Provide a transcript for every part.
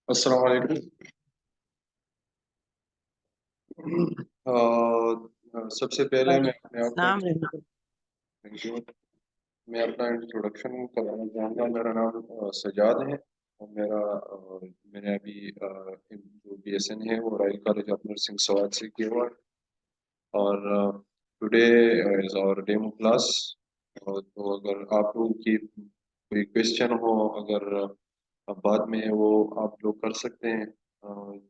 अस्सलाम वालेकुम। सबसे पहले मैं अपना अस्सलाम वालेकुम। मैं अपना इंट्रोडक्शन कराना चाहूँगा। मेरा नाम सजाद है और मैंने अभी जो BSN है वो रॉयल कॉलेज ऑफ नर्सिंग सवाद से किया हुआ है। और today is our demo class. तो अगर आप लोगों की कोई क्वेश्चन हो, अगर बाद में वो आप लोग कर सकते हैं।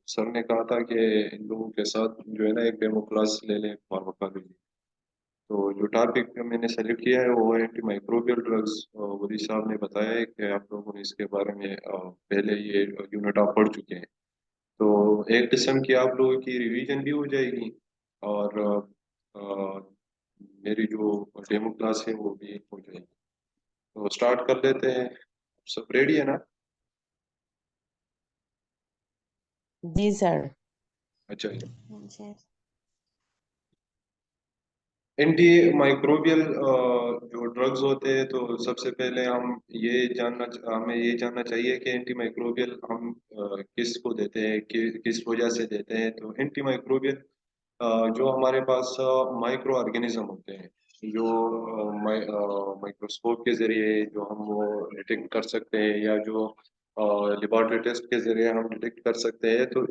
सर ने कहा था कि इन लोगों के साथ जो है ना एक डेमो क्लास ले लें फार्माकोलॉजी। तो जो टॉपिक मैंने सेलेक्ट किया है वो है एंटी माइक्रोबियल ड्रग्स। वली साहब ने बताया है कि आप लोगों ने इसके बारे में पहले ये यूनिट आप पढ़ चुके हैं। तो एक किस्म की आप लोगों की रिवीजन भी हो जाएगी और अ, मेरी जो डेमो क्लास है वो भी हो जाएगी। तो स्टार्ट कर लेते हैं। सब रेडी है ना? जी सर। अच्छा। जी। एंटी माइक्रोबियल जो ड्रग्स होते हैं, तो सबसे पहले हमें ये जानना चाहिए कि एंटी माइक्रोबियल हम किसको देते हैं, किस वजह से देते हैं। तो एंटी माइक्रोबियल जो हमारे पास माइक्रो ऑर्गेनिज्म होते हैं, जो माइक्रोस्कोप के जरिए जो हम वो डिटेक्ट कर सकते हैं, या जो लेबोरेटरी टेस्ट के जरिए हम डिटेक्ट कर सकते हैं। तो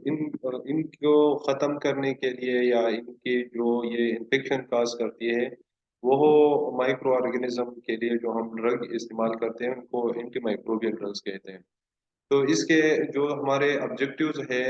इनको ख़त्म करने के लिए, या इनकी जो ये इन्फेक्शन काज करती है, वो माइक्रो ऑर्गेनिज्म के लिए जो हम ड्रग इस्तेमाल करते हैं उनको एंटी माइक्रोबियल ड्रग्स कहते हैं। तो इसके जो हमारे ऑब्जेक्टिव्स है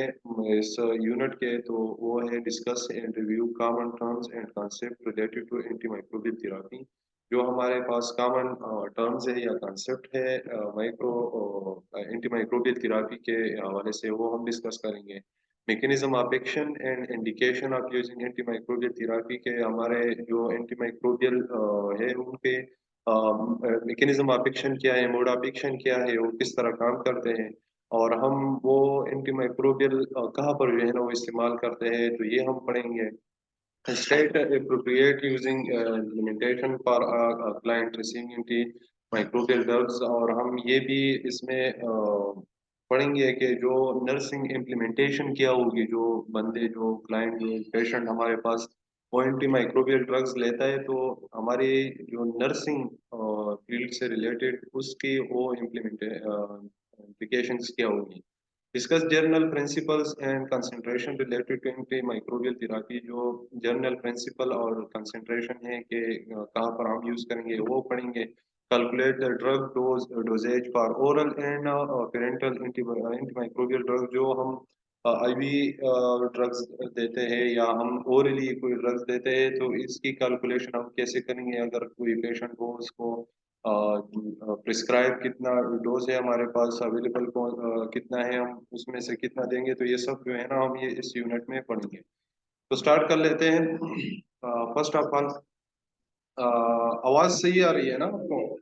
इस यूनिट के, तो वो है discuss and review common terms and concept related to antimicrobial therapy. जो हमारे पास कॉमन टर्म्स है या कॉन्सेप्ट है माइक्रो एंटी माइक्रोबियल थेरेपी के हवाले से, वो हम डिस्कस करेंगे। Mechanism of action and indication of using anti microbial therapy के, हमारे जो एंटी माइक्रोबियल है उनके मैकेनिज्म ऑफ एक्शन क्या है, मोड ऑफ एक्शन क्या है, वो किस तरह काम करते हैं, और हम वो एंटी माइक्रोबियल कहाँ पर जो है ना वो इस्तेमाल करते हैं, तो ये हम पढ़ेंगे। State appropriate using limitation for a client receiving antimicrobial drugs। और हम ये भी इसमें पढ़ेंगे कि जो नर्सिंग इम्प्लीमेंटेशन क्या होगी, जो बंदे जो क्लाइंट जो पेशेंट हमारे पास वो एंटीमाइक्रोबियल ड्रग्स लेता है, तो हमारी जो नर्सिंग फील्ड से रिलेटेड उसकी वो इम्प्लीकेशंस क्या होगी। Discuss general principles and concentration related to antimicrobial therapy. जो जर्नल प्रिंसिपल और कंसंट्रेशन है कि कहाँ पर हम यूज करेंगे वो पढ़ेंगे। Calculate the drug doses for oral and parenteral antimicrobial drug. जो हम IV ड्रग्स देते हैं या हम ओरली कोई ड्रग्स देते हैं, तो इसकी कैलकुलेशन हम कैसे करेंगे। अगर कोई पेशेंट हो उसको प्रिस्क्राइब कितना डोज है हमारे पास अवेलेबल, कितना है, हम उसमें से कितना देंगे, तो ये सब जो है ना हम ये इस यूनिट में पढ़ेंगे। तो स्टार्ट कर लेते हैं। फर्स्ट ऑफ ऑल, आवाज सही आ रही है ना आपको?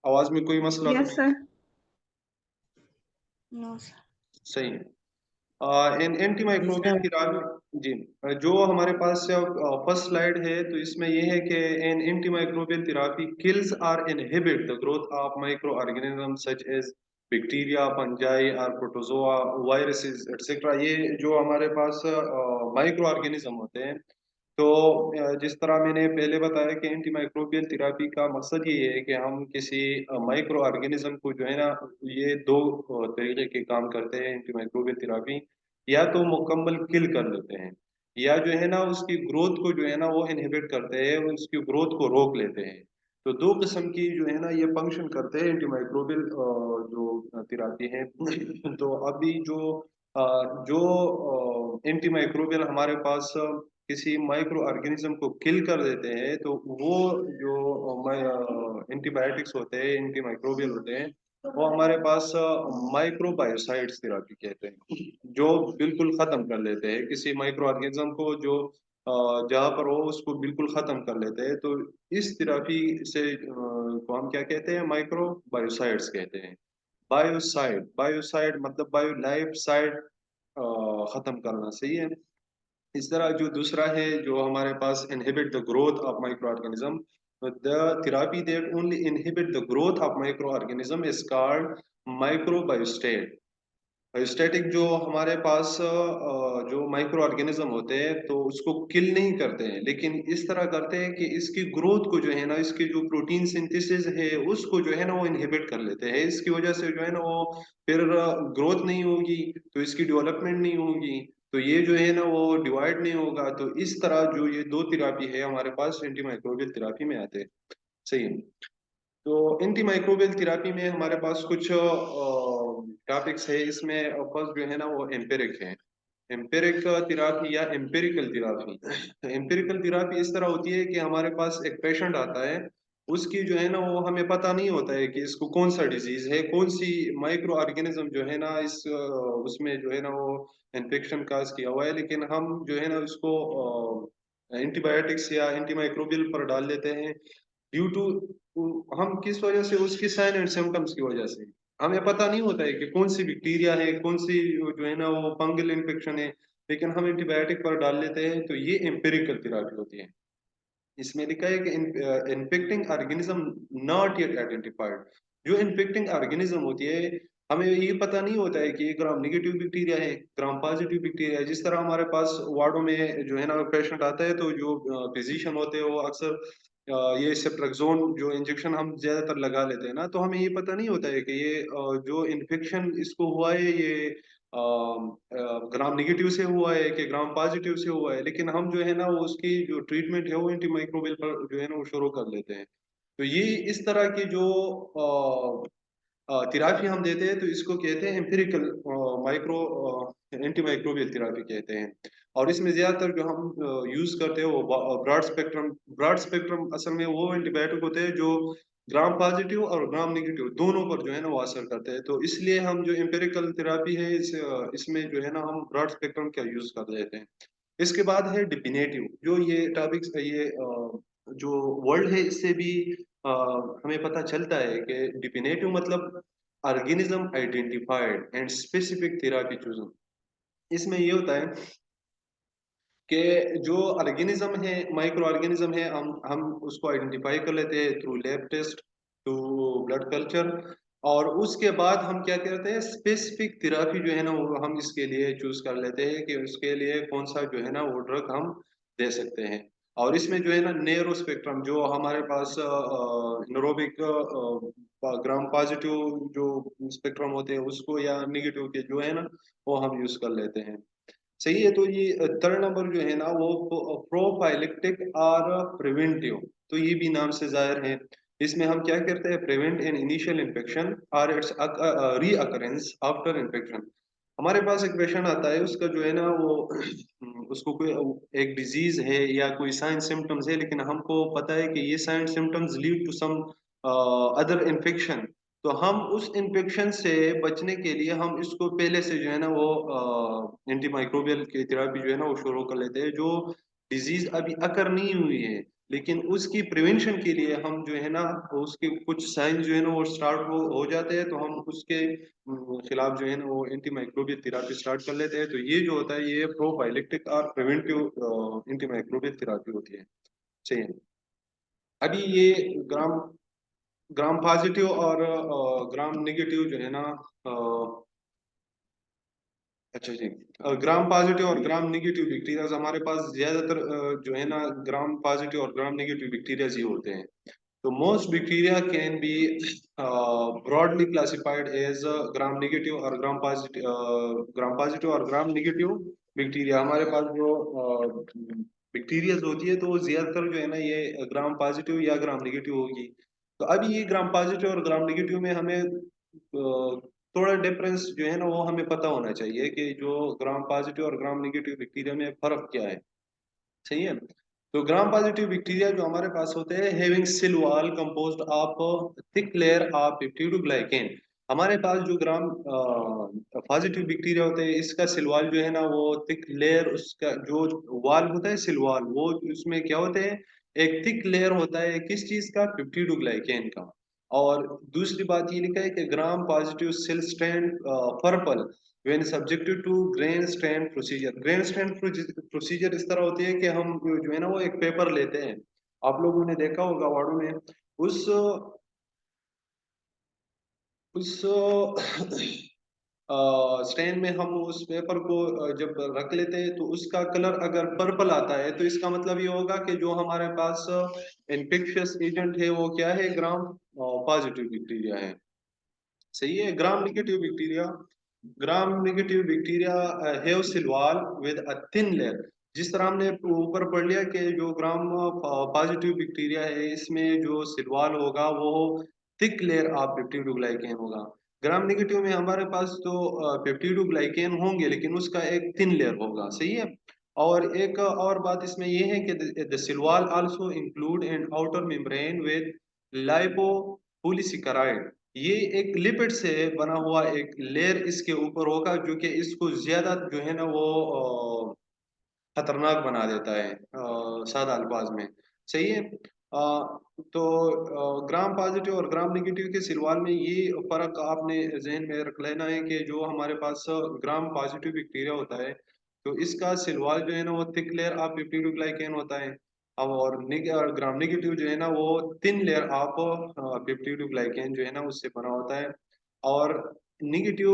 आवाज में कोई मसला तो यस नहीं? सर। No sir. सही है। इन एंटी जी माइक्रोबियल सर। थेरेपी जी, जो हमारे पास फर्स्ट स्लाइड है, तो इसमें ये है कि an antimicrobial therapy kills or inhibit the growth of microorganism such as bacteria, fungi और प्रोटोजोआ, वायरसेस एटसेट्रा। ये जो हमारे पास माइक्रो ऑर्गेनिज्म होते हैं, तो जिस तरह मैंने पहले बताया कि एंटी माइक्रोबियल थेरेपी का मकसद ये है कि हम किसी माइक्रो ऑर्गेनिज्म को जो है ना, ये दो तरीके के काम करते हैं एंटी माइक्रोबियल थेरेपी। या तो मुकम्मल किल कर लेते हैं, या जो है ना उसकी ग्रोथ को जो है ना वो इनहिबिट करते हैं, उसकी ग्रोथ को रोक लेते हैं। तो दो किस्म की जो है ना ये फंक्शन करते हैं एंटी माइक्रोबियल जो थेरेपी है। तो अभी जो एंटी माइक्रोबियल हमारे पास किसी माइक्रो ऑर्गेनिज्म को किल कर देते हैं, तो वो जो एंटीबायोटिक्स होते हैं, एंटी माइक्रोबियल होते हैं, वो हमारे पास माइक्रोबायोसाइड्स थेरेपी कहते हैं, जो बिल्कुल खत्म कर लेते हैं किसी माइक्रो ऑर्गेनिज्म को, जो जहाँ पर हो उसको बिल्कुल खत्म कर लेते हैं। तो इस थेरेपी से को हम क्या कहते हैं, माइक्रो बायोसाइड्स कहते हैं। बायोसाइड, बायोसाइड मतलब बायो लाइफ साइड, खत्म करना, सही है। इस तरह जो दूसरा है जो हमारे पास inhibit the growth of microorganism, The therapy that only inhibit the growth of microorganism is called microbiostat. Biostatic जो हमारे पास जो माइक्रो ऑर्गेनिज्म होते हैं तो उसको किल नहीं करते हैं, लेकिन इस तरह करते हैं कि इसकी ग्रोथ को जो है ना, इसकी जो प्रोटीन सिंथेसिस है उसको जो है ना वो इनहिबिट कर लेते हैं। इसकी वजह से जो है ना वो फिर ग्रोथ नहीं होगी, तो इसकी डेवलपमेंट नहीं होगी, तो ये जो है ना वो डिवाइड नहीं होगा। तो इस तरह जो ये दो थेरापी है हमारे पास एंटी माइक्रोबियल थेरापी में आते हैं। सही है। तो एंटी माइक्रोबियल थेरापी में हमारे पास कुछ टॉपिक्स है। इसमें फर्स्ट जो है ना वो एम्पिरिक है। एम्पिरिक थेरापी या एम्पिरिकल थेरापी। एम्पिरिकल थेरापी इस तरह होती है कि हमारे पास एक पेशेंट आता है, उसकी जो है ना वो हमें पता नहीं होता है कि इसको कौन सा डिजीज है, कौन सी माइक्रो ऑर्गेनिज्म जो है ना इस उसमें जो है ना वो इन्फेक्शन काज किया हुआ है, लेकिन हम जो है ना उसको एंटीबायोटिक्स या एंटीमाइक्रोबियल पर डाल देते हैं। ड्यू टू हम किस वजह से, उसकी साइन एंड सिम्टम्स की वजह से हमें पता नहीं होता है कि कौन सी बैक्टीरिया है, कौन सी जो है ना वो फंगल इन्फेक्शन है, लेकिन हम एंटीबायोटिक पर डाल लेते हैं। तो ये एम्पिरिकल थेरापी होती है। इसमें लिखा है कि infecting organism not yet identified. जो इन्फेक्टिंग ऑर्गेनिज्म होती है, हमें ये पता नहीं होता है कि ये ग्राम नेगेटिव बैक्टीरिया है, ग्राम पॉजिटिव बैक्टीरिया है। जिस तरह हमारे पास वार्डों में जो है ना पेशेंट आता है, तो जो फिजिशियन होते हैं वो अक्सर ये सेफ्ट्रेक्सोन जो इंजेक्शन हम ज्यादातर लगा लेते हैं ना, तो हमें ये पता नहीं होता है कि ये जो इन्फेक्शन इसको हुआ है ये ग्राम नेगेटिव से हुआ है कि ग्राम पॉजिटिव से हुआ है। लेकिन हम जो है ना वो उसकी जो ट्रीटमेंट है वो एंटीमाइक्रोबियल पर जो है ना वो शुरू कर लेते हैं। तो ये इस तरह की जो थेरापी हम देते हैं तो इसको कहते हैं एम्पिरिकल माइक्रो एंटीमाइक्रोबियल थेरापी कहते हैं। और इसमें ज्यादातर जो हम यूज करते हैं वो ब्रॉड स्पेक्ट्रम असल में वो एंटीबायोटिक होते हैं जो ग्राम पॉजिटिव और ग्राम नेगेटिव दोनों पर जो है ना वो असर करते हैं। तो इसलिए हम जो एम्पिरिकल थेरापी है इसमें जो है ना हम ब्रॉड स्पेक्ट्रम का यूज कर देते हैं। इसके बाद है डिफिनेटिव। जो ये टॉपिक्स ये जो वर्ड है इससे भी अ, हमें पता चलता है कि डिफिनेटिव मतलब organism identified and specific therapy chosen. इसमें ये होता है कि जो ऑर्गेनिज्म है, माइक्रो ऑर्गेनिज्म है, हम उसको आइडेंटिफाई कर लेते हैं through lab test, to blood culture. और उसके बाद हम क्या करते हैं, स्पेसिफिक थेरापी जो है ना वो हम इसके लिए चूज कर लेते हैं कि उसके लिए कौन सा जो है ना वो ड्रग हम दे सकते हैं। और इसमें जो है ना नैरो स्पेक्ट्रम जो हमारे पास न्यूरोबिक ग्राम पॉजिटिव जो स्पेक्ट्रम होते हैं उसको, या निगेटिव के जो है ना वो हम यूज कर लेते हैं। सही है। तो ये थर्ड नंबर जो है ना वो प्रोफाइलेक्टिक और प्रिवेंटिव। तो ये भी नाम से जाहिर है। इसमें हम क्या करते हैं, प्रिवेंट एन इनिशियल इन्फेक्शन और इट्स रीअकरेंस आफ्टर इन्फेक्शन। हमारे पास एक पेशेंट आता है, उसका जो है ना वो उसको कोई एक डिजीज है या कोई साइन सिम्टम्स है, लेकिन हमको पता है कि ये sign symptoms lead to some other infection. तो हम उस इन्फेक्शन से बचने के लिए हम इसको पहले से जो है ना वो एंटीमाइक्रोबियल की थेरापी जो है ना वो शुरू कर लेते हैं। जो डिजीज अभी अकर नहीं हुई है, लेकिन उसकी प्रिवेंशन के लिए हम जो है ना उसके कुछ साइन जो है ना वो स्टार्ट हो जाते हैं, तो हम उसके खिलाफ जो है ना वो एंटीमाइक्रोबियल थेरापी स्टार्ट कर लेते हैं। तो ये जो होता है ये प्रोफाइलेक्टिक और प्रिवेंटिव एंटीमाइक्रोबियल थेरापी होती है। सही है। अभी ये ग्राम ग्राम पॉजिटिव और ग्राम नेगेटिव जो है ना अ, अच्छा जी, ग्राम पॉजिटिव और ग्राम नेगेटिव बैक्टीरियाज हमारे पास ज्यादातर जो है ना ग्राम पॉजिटिव और ग्राम नेगेटिव बैक्टीरियाज ही होते हैं। तो most bacteria can be broadly classified as gram positive और gram negative बैक्टीरिया। हमारे पास जो बैक्टीरिया होती है तो वो ज्यादातर जो है ना ये ग्राम पॉजिटिव या ग्राम नेगेटिव होगी। तो अभी ये ग्राम पॉजिटिव और ग्राम नेगेटिव में हमें थोड़ा डिफरेंस जो है ना वो हमें पता होना चाहिए कि जो ग्राम पॉजिटिव और ग्राम नेगेटिव बैक्टीरिया में फर्क क्या है। सही है। तो ग्राम पॉजिटिव बैक्टीरिया जो हमारे पास होते हैं having cell wall composed of thick layer of peptidoglycan. हमारे पास जो ग्राम पॉजिटिव बैक्टीरिया होते हैं इसका सेल वॉल जो है ना वो थिक लेयर, उसका जो वॉल होता है सेल वॉल, वो उसमें क्या होते हैं, एक थिक लेयर होता है किस चीज का, पेप्टिडोग्लाइकेन का। और दूसरी बात ये लिखा है कि gram positive cell stained purple when subjected to grain strand procedure। grain strand procedure इस तरह होती है कि हम जो है ना वो एक पेपर लेते हैं आप लोगों ने देखा होगा वार्डों में उस उस स्टैंड में हम उस पेपर को जब रख लेते हैं तो उसका कलर अगर पर्पल आता है तो इसका मतलब ये होगा कि जो हमारे पास इन्फेक्शियस एजेंट है वो क्या है, ग्राम पॉजिटिव बैक्टीरिया है। सही है। Gram negative bacteria, gram negative bacteria have cell wall with a thin layer. जिस तरह हमने ऊपर पढ़ लिया कि जो ग्राम पॉजिटिव बैक्टीरिया है इसमें जो सेल वॉल होगा वो थिक लेयर ऑफ पेप्टिडोग्लाइकेन होगा। ग्राम नेगेटिव में हमारे पास तो पेप्टिडोग्लाइकेन होंगे लेकिन उसका एक थिन लेयर होगा। सही है। और एक और बात इसमें ये है कि the cell wall also include an outer membrane with lipopolysaccharide. ये एक लिपिड से बना हुआ एक लेयर इसके ऊपर होगा जो कि इसको ज्यादा जो है ना वो खतरनाक बना देता है सादा अल्फाज में। सही है। तो ग्राम पॉजिटिव और ग्राम नेगेटिव के सिलवाल में ये फर्क आपने जहन में रख लेना है कि जो हमारे पास ग्राम पॉजिटिव बैक्टीरिया होता है तो इसका सिलवाल जो है ना वो थिक लेयर ऑफ पेप्टिडोग्लाइकेन होता है। अब और ग्राम नेगेटिव जो है ना वो थिन लेयर ऑफ पेप्टिडोग्लाइकेन जो है ना उससे बना होता है। और निगेटिव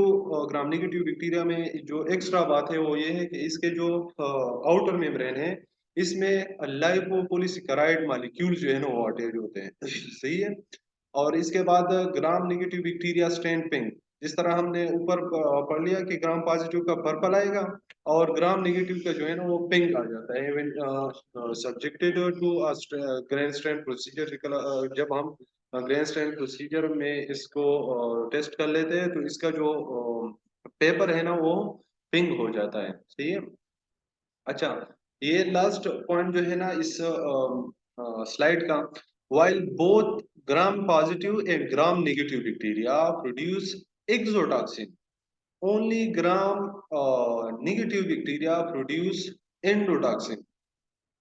ग्राम नेगेटिव बैक्टीरिया में जो एक्स्ट्रा बात है वो ये है कि इसके जो आउटर मेम्ब्रेन है इसमें लाइपोपॉलीसेकेराइड मॉलिक्यूल जो है ना वो अटैच होते हैं। सही है। और इसके बाद ग्राम नेगेटिव बैक्टीरिया स्टैंड पिंक। जिस तरह हमने ऊपर पढ़ लिया कि ग्राम पॉजिटिव का पर्पल आएगा और ग्राम नेगेटिव का जो है ना वो पिंक आ जाता है when subjected to gram stain procedure. जब हम ग्रेन स्ट्रेन प्रोसीजर में इसको टेस्ट कर लेते हैं तो इसका जो पेपर है ना वो पिंक हो जाता है। सही है। अच्छा, ये लास्ट पॉइंट जो है ना इस स्लाइड का, while both gram positive and gram negative bacteria produce exotoxin, only gram negative bacteria produce endotoxin।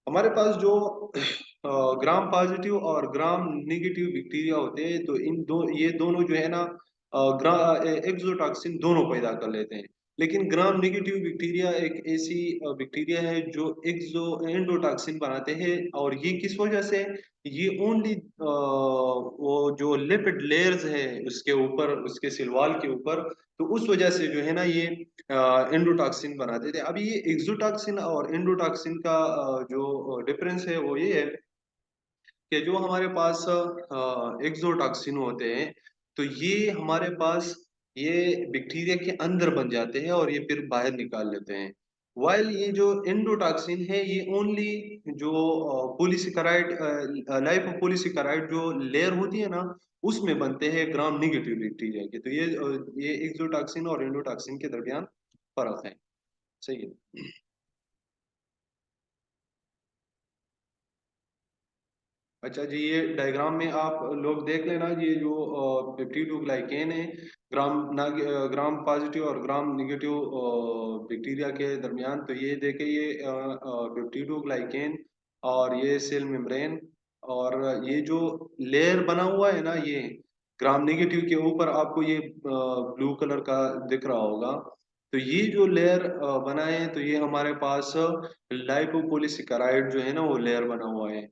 हमारे पास जो ग्राम पॉजिटिव और ग्राम नेगेटिव बैक्टीरिया होते हैं तो इन दो ये दोनों जो है ना एक्सोटॉक्सिन दोनों पैदा कर लेते हैं। लेकिन ग्राम नेगेटिव बैक्टीरिया एक ऐसी बैक्टीरिया है जो एक्सो एंडोटॉक्सिन बनाते हैं। और ये किस वजह से, ये ओनली वो जो लिपिड लेयर्स है उसके ऊपर, उसके सिलवाल के ऊपर, तो उस वजह से जो है ना ये एंडोटॉक्सिन बनाते थे। अभी ये एक्सोटॉक्सिन और एंडोटॉक्सिन का जो डिफरेंस है वो ये है कि जो हमारे पास एक्सोटॉक्सिन होते हैं तो ये हमारे पास ये बैक्टीरिया के अंदर बन जाते हैं और ये फिर बाहर निकाल लेते हैं। वाइल ये जो एंडोटॉक्सिन है ये ओनली जो पॉलीसेकेराइड लाइपोपॉलीसेकेराइड जो लेयर होती है ना उसमें बनते हैं ग्राम नेगेटिव बैक्टीरिया के। तो ये एक्सोटॉक्सिन और एंडोटॉक्सिन के दरमियान फर्क है। सही है। अच्छा जी, ये डायग्राम में आप लोग देख लेना, ये जो पेप्टिडोग्लाइकेन है ग्राम पॉजिटिव और ग्राम निगेटिव बैक्टीरिया के दरमियान, तो ये देखे ये पेप्टिडोग्लाइकेन और ये सेल मेम्ब्रेन और ये जो लेयर बना हुआ है ना ये ग्राम नेगेटिव के ऊपर आपको ये ब्लू कलर का दिख रहा होगा। तो ये जो लेयर बना है तो ये हमारे पास लाइपोपॉलीसेकेराइड जो है ना वो लेयर बना हुआ है।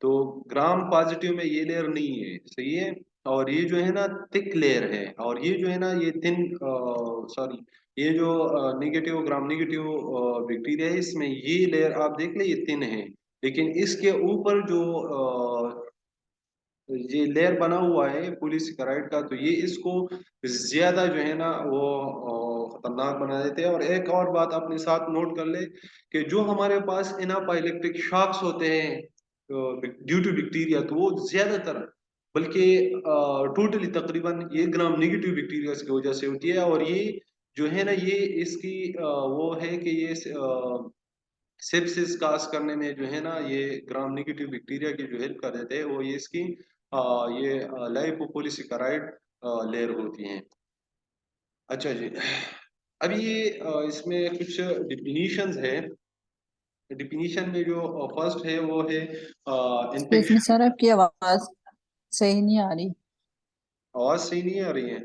तो ग्राम पॉजिटिव में ये लेयर नहीं है। सही है। और ये जो है ना थिक लेयर है और ये जो है ना ये थिन, सॉरी, ये जो निगेटिव ग्राम निगेटिव बैक्टीरिया है इसमें ये लेयर आप देख ले ये थिन है। लेकिन इसके ऊपर जो ये लेयर बना हुआ है पॉलीसेकेराइड का तो ये इसको ज्यादा जो है ना वो खतरनाक बना देते हैं। और एक और बात अपने साथ नोट कर ले कि जो हमारे पास एनाफाइलेक्टिक शॉक्स होते हैं ड्यू टू बैक्टीरिया तो वो ज्यादातर, बल्कि टोटली तकरीबन ये ग्राम नेगेटिव बैक्टीरिया की वजह से होती है। और ये जो है ना ये इसकी वो है कि ये सेप्सिस काज करने में जो है ना ये ग्राम नेगेटिव बैक्टीरिया की जो हेल्प कर देते हैं वो ये इसकी ये लाइपोपॉलीसेकेराइड लेयर होती हैं। अच्छा जी, अभी ये इसमें कुछ डिफिनीशंस है। डिफिनीशन में जो फर्स्ट है वो है एक्सक्यूज मी इन्फेक्शन। सर, आपकी आवाज सही नहीं आ रही। आवाज सही नहीं आ रही है?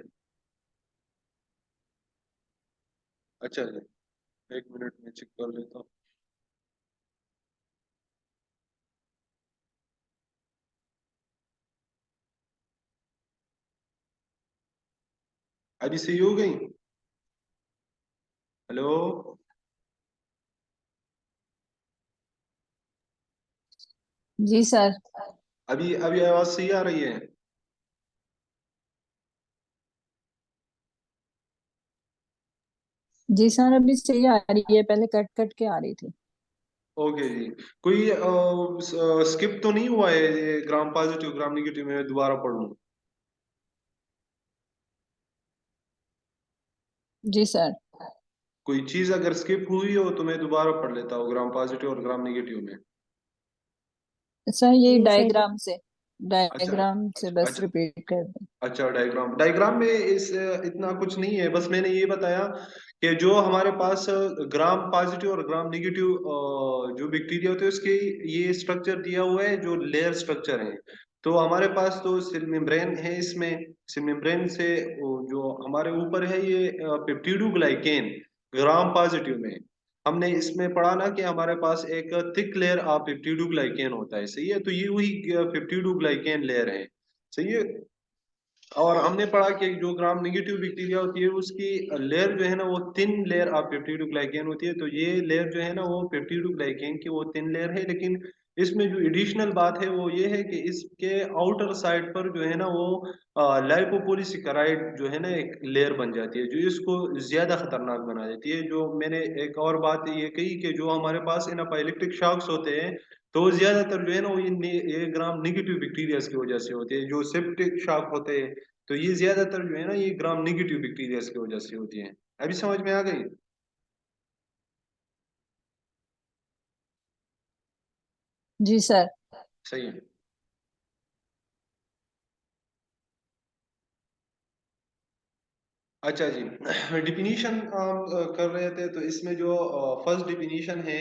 अच्छा जी, एक मिनट में चेक कर लेता हूँ। अभी सही हो गई? हेलो, जी सर। अभी अभी आवाज सही आ रही है? जी सर, अभी सही आ रही है, पहले कट कट के आ रही थी। ओके जी। कोई स्किप तो नहीं हुआ है ये ग्राम पॉजिटिव ग्राम निगेटिव में दोबारा पढ़ लूं? जी सर। कोई चीज अगर स्किप हुई हो तो मैं दोबारा पढ़ लेता हूँ ग्राम पॉजिटिव और ग्राम निगेटिव में। सर ये नहीं सर। अच्छा डायग्राम से अच्छा बस अच्छा। रिपीट कर दें। अच्छा, डायग्राम डायग्राम में इस इतना कुछ नहीं है, बस मैंने ये बताया कि जो हमारे पास ग्राम पॉजिटिव और ग्राम निगेटिव जो बैक्टीरिया होते हैं उसके ये स्ट्रक्चर दिया हुआ है, जो लेयर स्ट्रक्चर है। तो हमारे पास तो सेल मेम्ब्रेन है, इसमें सेल मेम्ब्रेन से जो हमारे ऊपर है ये पेप्टिडोग्लाइकेन ग्राम पॉजिटिव में। हमने इसमें पढ़ा ना कि हमारे पास एक थिक लेयर ऑफ पेप्टिडोग्लाइकेन होता है, सही है? तो ये वही पेप्टिडोग्लाइकेन लेयर है, सही है। और हमने पढ़ा कि जो ग्राम नेगेटिव बैक्टीरिया होती है उसकी लेयर जो है ना वो थिन लेयर ऑफ पेप्टिडोग्लाइकेन होती है। तो ये लेयर जो है ना वो पेप्टिडोग्लाइकेन की वो थिन लेयर है, लेकिन इसमें जो एडिशनल बात है वो ये है कि इसके आउटर साइड पर जो है ना वो लाइपोपोलिसिक्राइड जो है ना एक लेयर बन जाती है, जो इसको ज्यादा खतरनाक बना देती है। जो मैंने एक और बात ये कही कि जो हमारे पास एनाफाइलेक्टिक शॉक्स होते हैं तो ज्यादातर जो है ना वो ये ग्राम निगेटिव बैक्टीरिया की वजह से होती है। जो सेप्टिक शॉक होते हैं तो ये ज्यादातर जो है ना ये ग्राम निगेटिव बैक्टीरिया की वजह से होती है। अभी समझ में आ गई? जी सर। सही है। अच्छा जी, डिफिनीशन कर रहे थे तो इसमें जो फर्स्ट डिफिनीशन है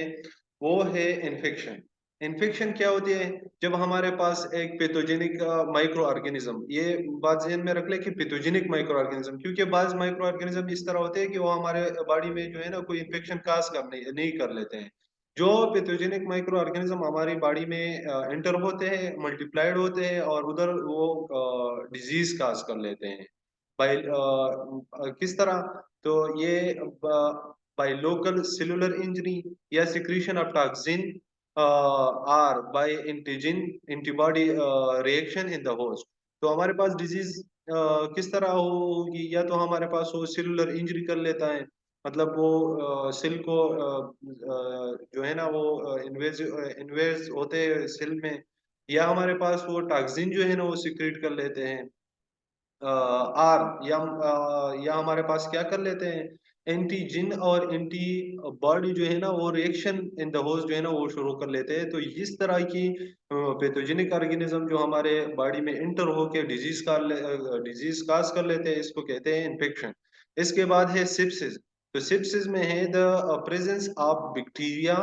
वो है इन्फेक्शन। इन्फेक्शन क्या होती है? जब हमारे पास एक पैथोजेनिक माइक्रो ऑर्गेनिज्म, ये बात ज़हन में रख ले कि पैथोजेनिक माइक्रो ऑर्गेनिज्म, क्योंकि बाज माइक्रो ऑर्गेनिज्म इस तरह होते हैं कि वो हमारे बॉडी में जो है ना कोई इन्फेक्शन काज कर नहीं कर लेते हैं। जो पैथोजेनिक माइक्रो ऑर्गेनिज्म हमारी बॉडी में एंटर होते हैं, मल्टीप्लाइड होते हैं और उधर वो डिजीज काज कर लेते हैं। बाय किस तरह? तो ये बाय लोकल सेलुलर इंजरी या secretion of toxin or by antigen antibody reaction in the host. तो हमारे पास डिजीज किस तरह होगी? या तो हमारे पास वो सेलुलर इंजरी कर लेता है, मतलब वो सेल को जो है ना वो इन्वेज होते हैं सेल में, या हमारे पास वो टॉक्सिन जो है ना वो सिक्रीट कर लेते हैं आर, या हमारे पास क्या कर लेते हैं एंटीजिन और एंटी बॉडी जो है ना वो रिएक्शन इन द होस्ट जो है ना वो शुरू कर लेते हैं। तो इस तरह की पैथोजेनिक ऑर्गेनिज्म जो हमारे बॉडी में इंटर होके डिजीज काज कर लेते हैं, इसको कहते हैं इन्फेक्शन। इसके बाद है सिप्सिस। तो सिप्सिस में है the presence of bacteria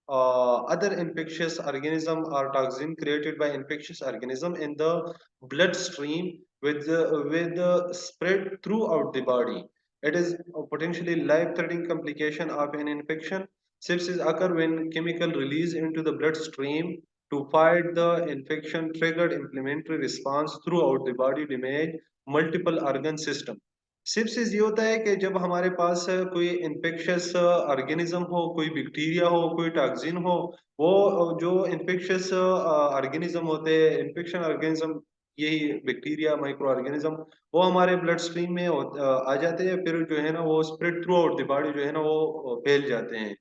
other infectious organism or toxin created by infectious organism in the bloodstream with spread throughout the body. It is a potentially life-threatening complication of an infection. Sepsis occur when chemical release into the bloodstream to fight the infection triggered inflammatory response throughout the body damage multiple organ system. सिप्सिस ये होता है कि जब हमारे पास कोई infectious organism हो, कोई bacteria हो, कोई टॉक्सिन हो, वो जो इन्फेक्शियस ऑर्गेनिज्म होते हैं, इन्फेक्शन ऑर्गेनिज्म, यही बैक्टीरिया माइक्रो ऑर्गेनिज्म, वो हमारे ब्लड स्ट्रीम में आ जाते हैं, फिर जो है ना वो spread through out the body जो है ना वो फैल जाते हैं।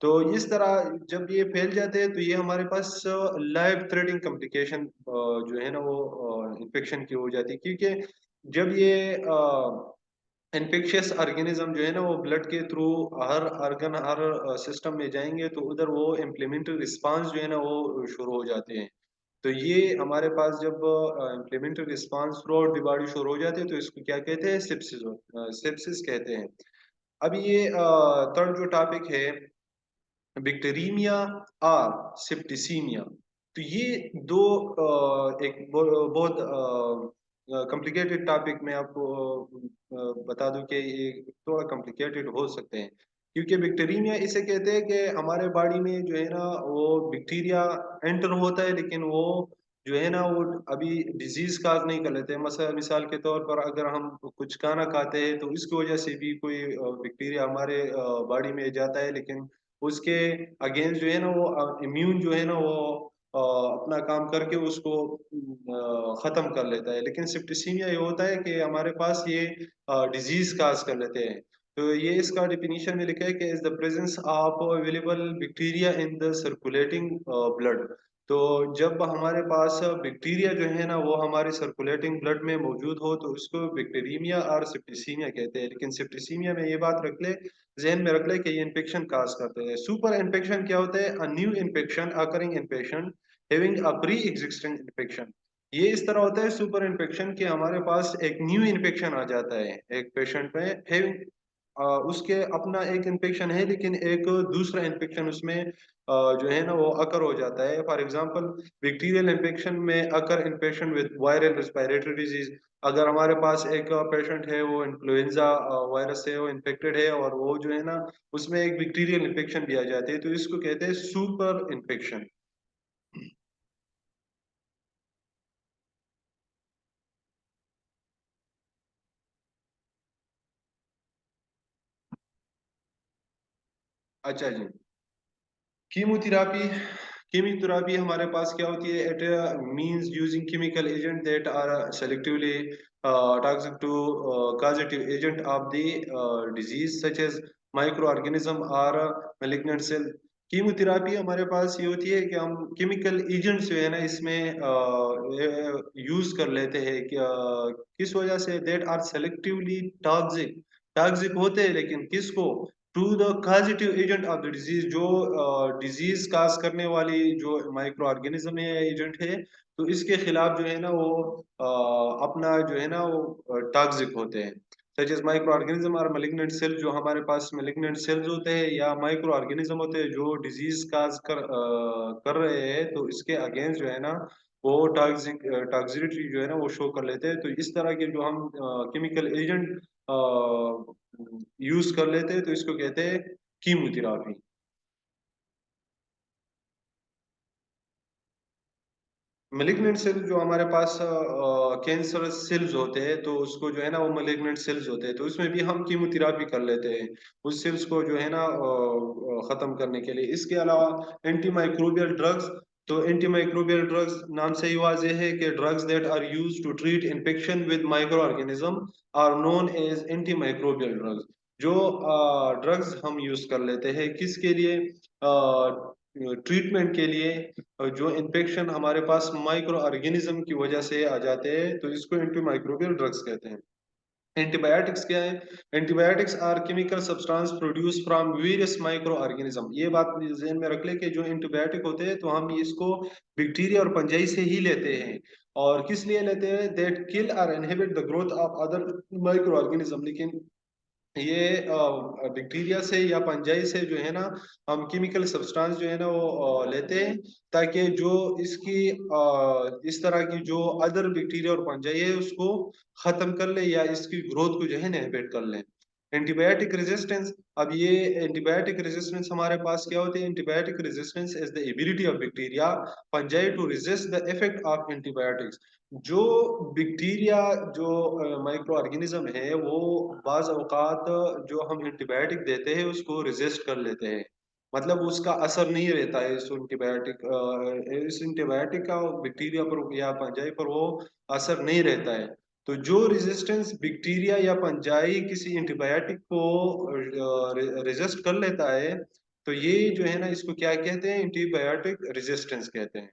तो इस तरह जब ये फैल जाते हैं तो ये हमारे पास लाइफ थ्रेटिंग कॉम्प्लिकेशन जो है ना वो इन्फेक्शन की हो जाती है, क्योंकि जब ये इन्फेक्शियस ऑर्गेनिज्म जो है ना वो ब्लड के थ्रू हर ऑर्गन हर सिस्टम में जाएंगे तो उधर वो इम्प्लीमेंट्री रिस्पांस जो है ना वो शुरू हो जाते हैं। तो ये हमारे पास जब inflammatory response throughout the body शुरू हो जाते हैं तो इसको क्या कहते हैं? सिप्सिस, सिप्सिस कहते हैं। अब ये थर्ड जो टॉपिक है बैक्टीरियमिया और सेप्टिसीमिया। तो ये दो एक बहुत कॉम्प्लिकेटेड टॉपिक में आपको बता दूं कि ये थोड़ा कॉम्प्लिकेटेड हो सकते हैं, क्योंकि बैक्टीरियमिया इसे कहते हैं कि हमारे बॉडी में जो है ना वो बैक्टीरिया एंटर होता है, लेकिन वो जो है ना वो अभी डिजीज काज नहीं कर लेते हैं। मिसाल के तौर पर अगर हम कुछ खाना खाते हैं तो इसकी वजह से भी कोई बैक्टीरिया हमारे बॉडी में जाता है, लेकिन उसके अगेंस्ट जो है ना वो इम्यून जो है ना वो अपना काम करके उसको खत्म कर लेता है। लेकिन सिप्टिसीमिया ये होता है कि हमारे पास ये डिजीज काज कर लेते हैं। तो ये इसका डिफिनीशन में लिखा है कि is the presence of available bacteria in the circulating blood. तो जब हमारे पास बैक्टीरिया जो है ना वो हमारे सर्कुलेटिंग ब्लड में मौजूद हो तो उसको बैक्टीरियमिया और सेप्टिसीमिया कहते हैं। लेकिन सेप्टिसीमिया में ये बात रख ले, जहन में रख ले कि ये इन्फेक्शन काज करते हैं। सुपर इन्फेक्शन क्या होता है? A new infection occurring in patient having a pre existing infection. ये इस तरह होता है सुपर इन्फेक्शन कि हमारे पास एक न्यू इन्फेक्शन आ जाता है एक पेशेंट में, हैविंग उसके अपना एक इन्फेक्शन है लेकिन एक दूसरा इन्फेक्शन उसमें जो है ना वो अकर हो जाता है। फॉर एग्जांपल बैक्टीरियल इन्फेक्शन में occur infection with viral respiratory disease. अगर हमारे पास एक पेशेंट है वो इन्फ्लुएंजा वायरस से वो इन्फेक्टेड है और वो जो है ना उसमें एक बैक्टीरियल इन्फेक्शन भी आ जाती है, तो इसको कहते हैं सुपर इन्फेक्शन। अच्छा जी, कीमोथेरापी। कीमोथेरापी हमारे पास क्या होती है? It means using chemical agent that are selectively toxic to causative agent of the disease such as microorganism और malignant सेल। कीमोथेरापी हमारे पास ये होती है कि हम केमिकल एजेंट्स जो है ना इसमें यूज कर लेते हैं कि किस वजह से? That are selectively toxic. Toxic होते हैं लेकिन किसको? To the causative agent of the disease, जो डिजीज काज करने वाली जो माइक्रो ऑर्गेनिज्म है या एजेंट है, तो इसके खिलाफ जो है ना वो अपना जो है ना वो टॉक्सिक होते हैं। सच एज माइक्रो ऑर्गेनिज्म और malignant सेल। जो हमारे पास malignant सेल्स होते हैं या माइक्रो ऑर्गेनिज्म होते हैं जो डिजीज काज कर रहे हैं, तो इसके अगेंस्ट जो है ना वो टॉक्सिसिटी जो है ना वो शो कर लेते हैं। तो इस तरह के जो हम केमिकल एजेंट यूज कर लेते हैं तो इसको कहते हैं कीमोथेरापी। मेलिग्नेंट सेल जो हमारे पास कैंसर सेल्स होते हैं तो उसको जो है ना वो मेलिग्नेंट सेल्स होते हैं, तो उसमें भी हम कीमोथेरापी कर लेते हैं उस सेल्स को जो है ना खत्म करने के लिए। इसके अलावा एंटी माइक्रोबियल ड्रग्स। तो एंटी माइक्रोबियल ड्रग्स नाम से ही वाज़ेह है कि drugs that are used to treat infection with microorganism are known as antimicrobial drugs. जो ड्रग्स हम यूज कर लेते हैं किसके लिए? ट्रीटमेंट के लिए। जो इन्फेक्शन हमारे पास माइक्रो ऑर्गेनिज्म की वजह से आ जाते हैं तो इसको एंटी माइक्रोबियल ड्रग्स कहते हैं। एंटीबायोटिक्स क्या है? Antibiotics are chemical substance produce from various microorganism. ये बात ज़हन में रख ले कि जो एंटीबायोटिक होते हैं तो हम इसको बैक्टीरिया और फंजाई से ही लेते हैं। और किस लिए लेते हैं? दैट किल और inhibit the growth of other micro organism. लेकिन ये बैक्टीरिया से या फंजाई से जो है ना हम केमिकल सब्सटेंस जो है ना वो लेते हैं ताकि जो इसकी इस तरह की जो अदर बैक्टीरिया और फंजाई है उसको खत्म कर ले या इसकी ग्रोथ को जो है इनहिबिट कर ले। Antibiotic resistance. अब ये एंटीबायोटिक रेजिस्टेंस हमारे पास क्या होती है? Antibiotic resistance is the ability of bacteria fungi to resist the effect of antibiotics. जो बैक्टीरिया जो माइक्रो ऑर्गेनिज्म है वो बाज औकात जो हम एंटीबायोटिक देते हैं उसको रेजिस्ट कर लेते हैं, मतलब उसका असर नहीं रहता है इस एंटीबायोटिक का बैक्टीरिया पर या फंजाई पर वो असर नहीं रहता है। तो जो रेजिस्टेंस बैक्टीरिया या फंजाई किसी एंटीबायोटिक को रेजिस्ट कर लेता है तो ये जो है ना इसको क्या कहते हैं? एंटीबायोटिक रेजिस्टेंस कहते हैं।